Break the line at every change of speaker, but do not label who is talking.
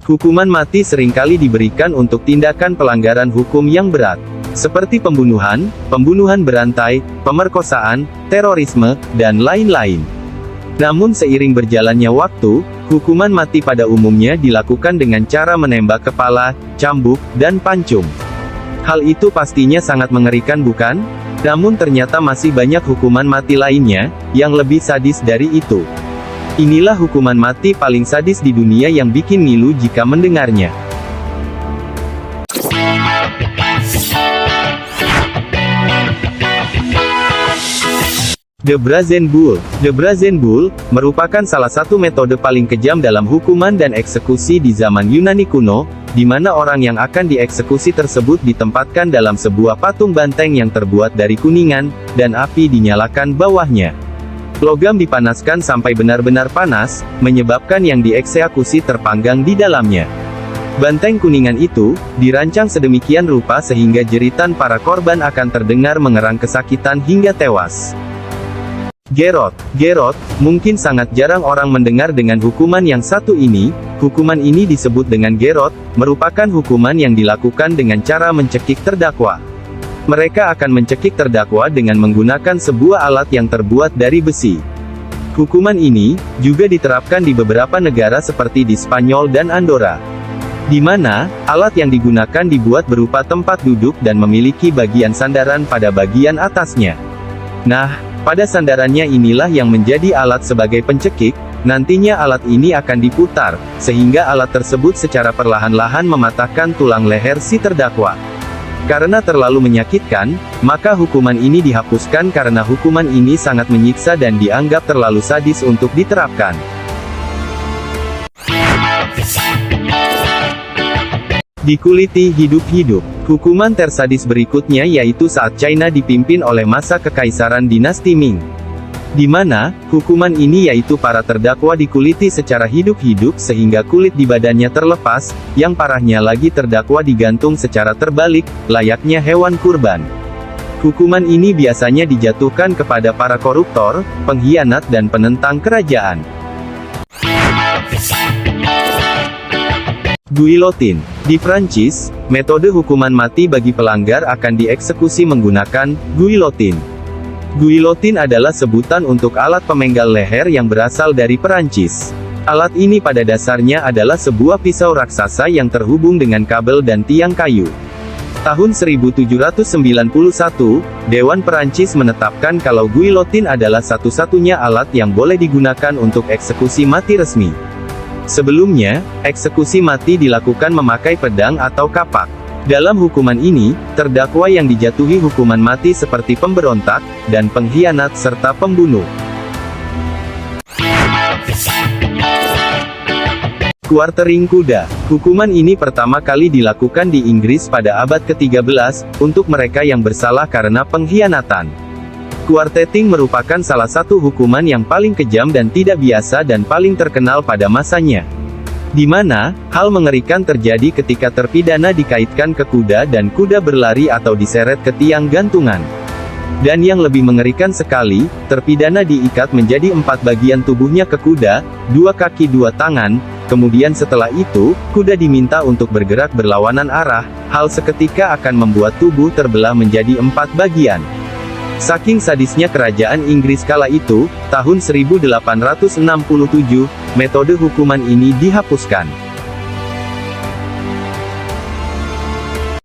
Hukuman mati seringkali diberikan untuk tindakan pelanggaran hukum yang berat, seperti pembunuhan, pembunuhan berantai, pemerkosaan, terorisme, dan lain-lain. Namun seiring berjalannya waktu, hukuman mati pada umumnya dilakukan dengan cara menembak kepala, cambuk, dan pancung. Hal itu pastinya sangat mengerikan bukan? Namun ternyata masih banyak hukuman mati lainnya, yang lebih sadis dari itu. Inilah hukuman mati paling sadis di dunia yang bikin ngilu jika mendengarnya. The Brazen Bull. The Brazen Bull merupakan salah satu metode paling kejam dalam hukuman dan eksekusi di zaman Yunani kuno, di mana orang yang akan dieksekusi tersebut ditempatkan dalam sebuah patung banteng yang terbuat dari kuningan, dan api dinyalakan bawahnya. Logam dipanaskan sampai benar-benar panas, menyebabkan yang dieksekusi terpanggang di dalamnya. Banteng kuningan itu dirancang sedemikian rupa sehingga jeritan para korban akan terdengar mengerang kesakitan hingga tewas. Garrote. Mungkin sangat jarang orang mendengar dengan hukuman yang satu ini. Hukuman ini disebut dengan garrote, merupakan hukuman yang dilakukan dengan cara mencekik terdakwa. Mereka akan mencekik terdakwa dengan menggunakan sebuah alat yang terbuat dari besi. Hukuman ini juga diterapkan di beberapa negara seperti di Spanyol dan Andorra, di mana alat yang digunakan dibuat berupa tempat duduk dan memiliki bagian sandaran pada bagian atasnya. Nah, pada sandarannya inilah yang menjadi alat sebagai pencekik. Nantinya alat ini akan diputar, sehingga alat tersebut secara perlahan-lahan mematahkan tulang leher si terdakwa. Karena terlalu menyakitkan, maka hukuman ini dihapuskan karena hukuman ini sangat menyiksa dan dianggap terlalu sadis untuk diterapkan. Dikuliti hidup-hidup. Hukuman tersadis berikutnya yaitu saat China dipimpin oleh masa kekaisaran dinasti Ming, di mana hukuman ini yaitu para terdakwa dikuliti secara hidup-hidup sehingga kulit di badannya terlepas, yang parahnya lagi terdakwa digantung secara terbalik, layaknya hewan kurban. Hukuman ini biasanya dijatuhkan kepada para koruptor, pengkhianat dan penentang kerajaan. Guillotine. Di Prancis, metode hukuman mati bagi pelanggar akan dieksekusi menggunakan guillotine. Guillotine adalah sebutan untuk alat pemenggal leher yang berasal dari Perancis. Alat ini pada dasarnya adalah sebuah pisau raksasa yang terhubung dengan kabel dan tiang kayu. Tahun 1791, Dewan Perancis menetapkan kalau guillotine adalah satu-satunya alat yang boleh digunakan untuk eksekusi mati resmi. Sebelumnya, eksekusi mati dilakukan memakai pedang atau kapak. Dalam hukuman ini, terdakwa yang dijatuhi hukuman mati seperti pemberontak, dan pengkhianat serta pembunuh. Quartering kuda. Hukuman ini pertama kali dilakukan di Inggris pada abad ke-13, untuk mereka yang bersalah karena pengkhianatan. Quarteting merupakan salah satu hukuman yang paling kejam dan tidak biasa dan paling terkenal pada masanya. Di mana, hal mengerikan terjadi ketika terpidana dikaitkan ke kuda dan kuda berlari atau diseret ke tiang gantungan. Dan yang lebih mengerikan sekali, terpidana diikat menjadi 4 bagian tubuhnya ke kuda, 2 kaki 2 tangan, kemudian setelah itu, kuda diminta untuk bergerak berlawanan arah, hal seketika akan membuat tubuh terbelah menjadi 4 bagian. Saking sadisnya kerajaan Inggris kala itu, tahun 1867, metode hukuman ini dihapuskan.